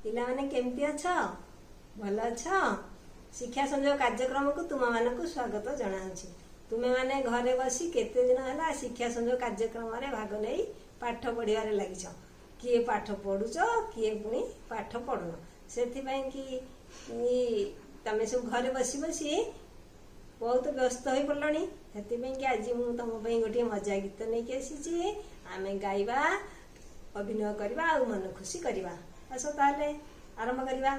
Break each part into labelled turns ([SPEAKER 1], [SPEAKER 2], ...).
[SPEAKER 1] पिला माने केमती अछ भल अछ। शिक्षा संयोग कार्यक्रम को तुम मानक स्वागत जनाऊँगी। तुम्हें माने घरे बसी केते दिन है शिक्षा संयोग कार्यक्रम में भाग नहीं पाठ पढ़ार लगिछ। किए पाठ पढ़ुच किए पुणी पाठ पढ़ुन से कि तमें सब घरे बसी बसी बहुत व्यस्त हो पड़े। से आज मुझे तुम गोटे मजा गीत नहीं आसी आम गाइबा अभिनय करवा आ मन खुशी करवा। आस ताले आरंभ करवा।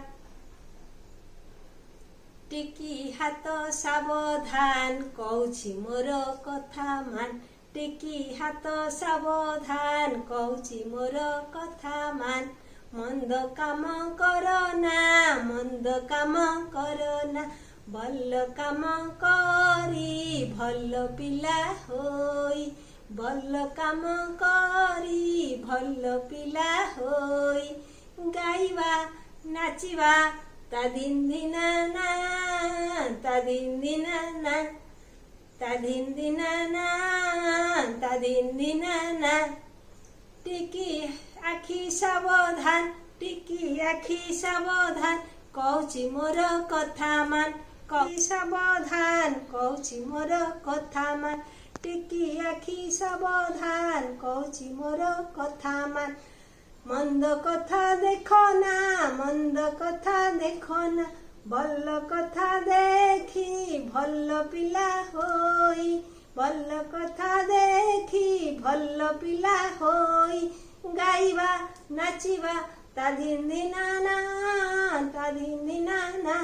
[SPEAKER 1] टिकी हाथ सावधान कहूची मोर कथा मान। टिकी हाथ सावधान कहूची मोर कथा मान। मंद काम करना मंद काम करना भल काम करी भल पिला होई। भल काम करी भल पिला होई। गाइबा नाचिबा ता दिन दिन ना ता दिन दिन ना ता दिन दिन ना ता दिन दिन ना। टिकी आखि सावधान टिकी आखि सावधान कहूची मोर कथा मान। कही सावधान कहूची मोर कथा मान। टिकी आखि सावधान कहूची मोर कथा मान। मंद कथा देखो ना मंद कथा देखो ना भल कथा देखी भल पिला होई। भल कथा देखी भल पिला होई। गाइबा नाचिबा ता दिन दिना ना ता दिन दिना ना।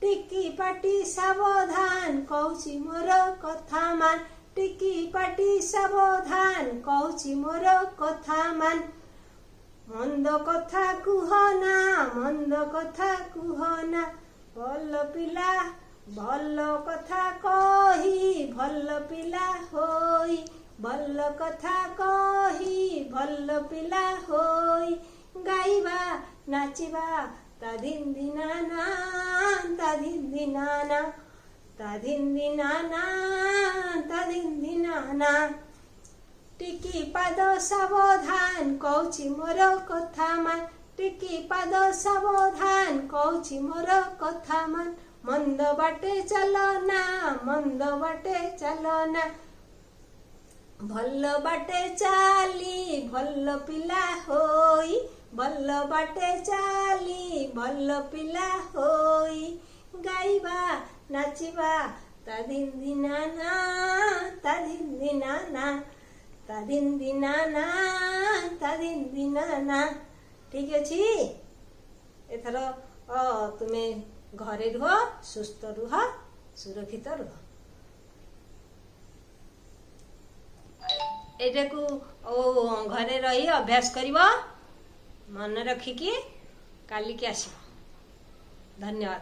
[SPEAKER 1] टिकी पाटी सावधान कहूची मोर कथा मान। टिकी पाटी सावधान कहूची मोर कथा मान। मंद कथा कुहना मंद कथा कुहना भल पिला भल कथा कही भल पिला होई। भल कथा कही भल पिला होई। गाइबा नाचिबा ता दिन दिना ना ता दिन दिना ना ता दिन दिना ना ता दिन दिना ना। टिकी पाद सावधान कहूची मोर कथा मान। टिकी पाद सावधान कहूची मोर कथा मान। मंद बाटे चलना मंद बाटे चलना भल बाटे चाली भल पिला होई। भल बाटे चाली भल पिला होई। गाइबा नाचिबा ता दिन दिना ना ता दिन दिना ना ता दिन दिना ना ता दिन दिना ना। ठीक अच्छी एथर तुम्हें घरे रुह सुस्थ रुह सुरक्षित रुह। एटा को घरे रही अभ्यास करिवो मन रखिकी काली की आसिबो। धन्यवाद।